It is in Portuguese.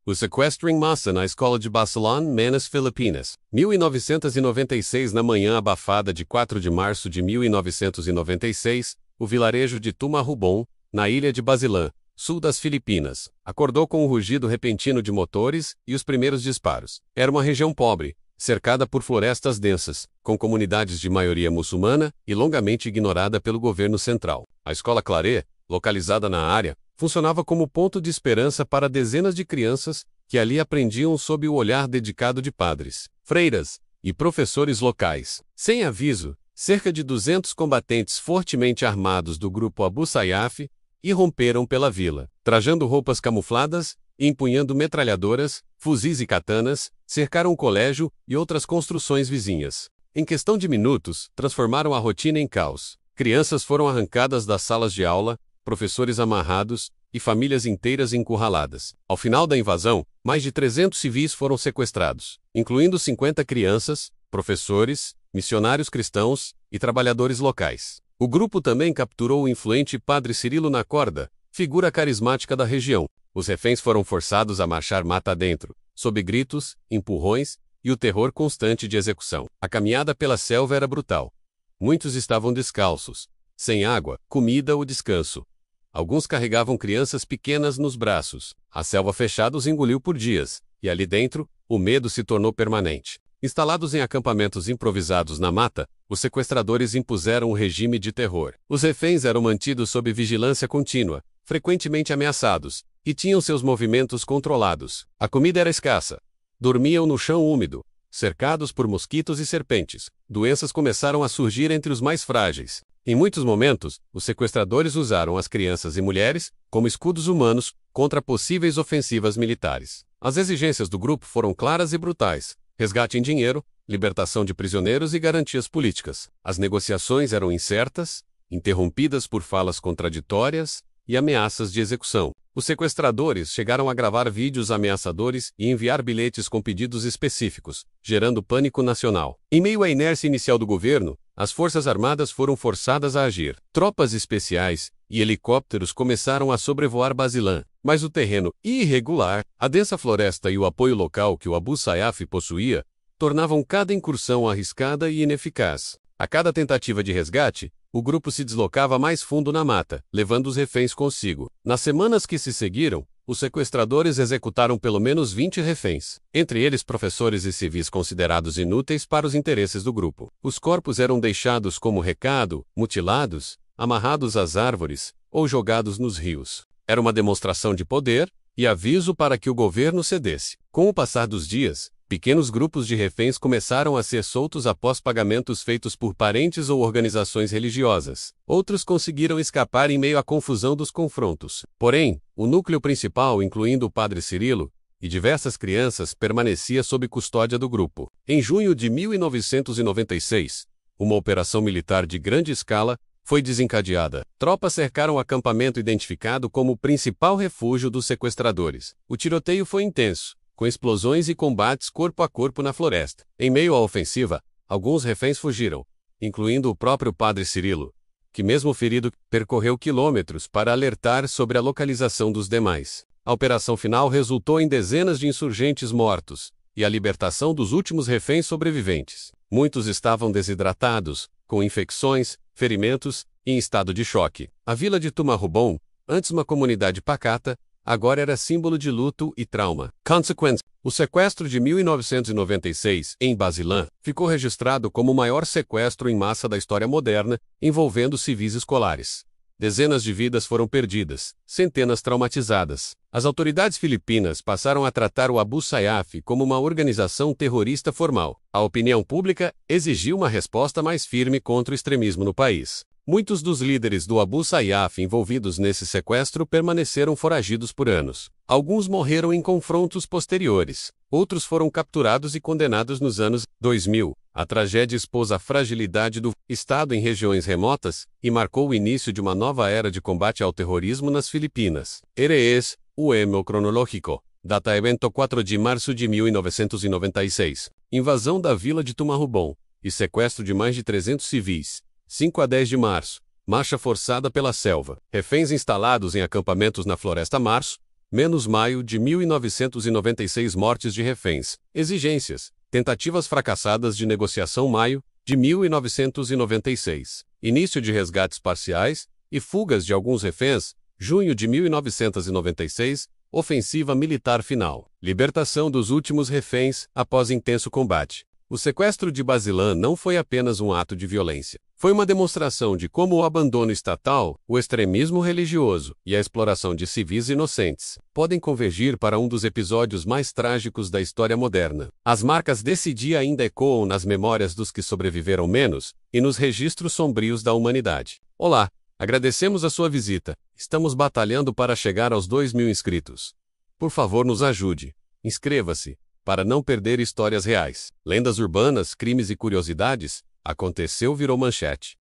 O sequestro em massa na escola de Basilan, nas Filipinas. 1996. Na manhã abafada de 4 de março de 1996, o vilarejo de Tumarubon, na ilha de Basilan, sul das Filipinas, acordou com o rugido repentino de motores e os primeiros disparos. Era uma região pobre, cercada por florestas densas, com comunidades de maioria muçulmana e longamente ignorada pelo governo central. A escola Claret, localizada na área, funcionava como ponto de esperança para dezenas de crianças que ali aprendiam sob o olhar dedicado de padres, freiras e professores locais. Sem aviso, cerca de 200 combatentes fortemente armados do grupo Abu Sayyaf irromperam pela vila, trajando roupas camufladas e empunhando metralhadoras, fuzis e katanas, cercaram o colégio e outras construções vizinhas. Em questão de minutos, transformaram a rotina em caos. Crianças foram arrancadas das salas de aula, professores amarrados e famílias inteiras encurraladas. Ao final da invasão, mais de 300 civis foram sequestrados, incluindo 50 crianças, professores, missionários cristãos e trabalhadores locais. O grupo também capturou o influente Padre Cirilo na Corda, figura carismática da região. Os reféns foram forçados a marchar mata adentro, sob gritos, empurrões e o terror constante de execução. A caminhada pela selva era brutal. Muitos estavam descalços, sem água, comida ou descanso. Alguns carregavam crianças pequenas nos braços. A selva fechada os engoliu por dias, e ali dentro, o medo se tornou permanente. Instalados em acampamentos improvisados na mata, os sequestradores impuseram um regime de terror. Os reféns eram mantidos sob vigilância contínua, frequentemente ameaçados, e tinham seus movimentos controlados. A comida era escassa. Dormiam no chão úmido, cercados por mosquitos e serpentes. Doenças começaram a surgir entre os mais frágeis. Em muitos momentos, os sequestradores usaram as crianças e mulheres como escudos humanos contra possíveis ofensivas militares. As exigências do grupo foram claras e brutais: resgate em dinheiro, libertação de prisioneiros e garantias políticas. As negociações eram incertas, interrompidas por falas contraditórias e ameaças de execução. Os sequestradores chegaram a gravar vídeos ameaçadores e enviar bilhetes com pedidos específicos, gerando pânico nacional. Em meio à inércia inicial do governo, as Forças Armadas foram forçadas a agir. Tropas especiais e helicópteros começaram a sobrevoar Basilan, mas o terreno irregular, a densa floresta e o apoio local que o Abu Sayyaf possuía, tornavam cada incursão arriscada e ineficaz. A cada tentativa de resgate, o grupo se deslocava mais fundo na mata, levando os reféns consigo. Nas semanas que se seguiram, os sequestradores executaram pelo menos 20 reféns, entre eles professores e civis considerados inúteis para os interesses do grupo. Os corpos eram deixados como recado, mutilados, amarrados às árvores ou jogados nos rios. Era uma demonstração de poder e aviso para que o governo cedesse. Com o passar dos dias, pequenos grupos de reféns começaram a ser soltos após pagamentos feitos por parentes ou organizações religiosas. Outros conseguiram escapar em meio à confusão dos confrontos. Porém, o núcleo principal, incluindo o Padre Cirilo e diversas crianças, permanecia sob custódia do grupo. Em junho de 1996, uma operação militar de grande escala foi desencadeada. Tropas cercaram o acampamento identificado como o principal refúgio dos sequestradores. O tiroteio foi intenso, com explosões e combates corpo a corpo na floresta. Em meio à ofensiva, alguns reféns fugiram, incluindo o próprio Padre Cirilo, que mesmo ferido, percorreu quilômetros para alertar sobre a localização dos demais. A operação final resultou em dezenas de insurgentes mortos e a libertação dos últimos reféns sobreviventes. Muitos estavam desidratados, com infecções, ferimentos e em estado de choque. A vila de Tumarubon, antes uma comunidade pacata, agora era símbolo de luto e trauma. Consequence: o sequestro de 1996, em Basilan, ficou registrado como o maior sequestro em massa da história moderna, envolvendo civis escolares. Dezenas de vidas foram perdidas, centenas traumatizadas. As autoridades filipinas passaram a tratar o Abu Sayyaf como uma organização terrorista formal. A opinião pública exigiu uma resposta mais firme contra o extremismo no país. Muitos dos líderes do Abu Sayyaf envolvidos nesse sequestro permaneceram foragidos por anos. Alguns morreram em confrontos posteriores. Outros foram capturados e condenados nos anos 2000. A tragédia expôs a fragilidade do Estado em regiões remotas e marcou o início de uma nova era de combate ao terrorismo nas Filipinas. Erees, o emo cronológico. Data evento 4 de março de 1996. Invasão da vila de Tumarubon e sequestro de mais de 300 civis. 5 a 10 de março. Marcha forçada pela selva. Reféns instalados em acampamentos na Floresta Março. menos maio de 1996 mortes de reféns, exigências, tentativas fracassadas de negociação maio de 1996, início de resgates parciais e fugas de alguns reféns, junho de 1996, ofensiva militar final, libertação dos últimos reféns após intenso combate. O sequestro de Basilã não foi apenas um ato de violência. Foi uma demonstração de como o abandono estatal, o extremismo religioso e a exploração de civis inocentes podem convergir para um dos episódios mais trágicos da história moderna. As marcas desse dia ainda ecoam nas memórias dos que sobreviveram menos e nos registros sombrios da humanidade. Olá, agradecemos a sua visita. Estamos batalhando para chegar aos 2.000 inscritos. Por favor, nos ajude. Inscreva-se para não perder histórias reais. Lendas urbanas, crimes e curiosidades, aconteceu virou manchete.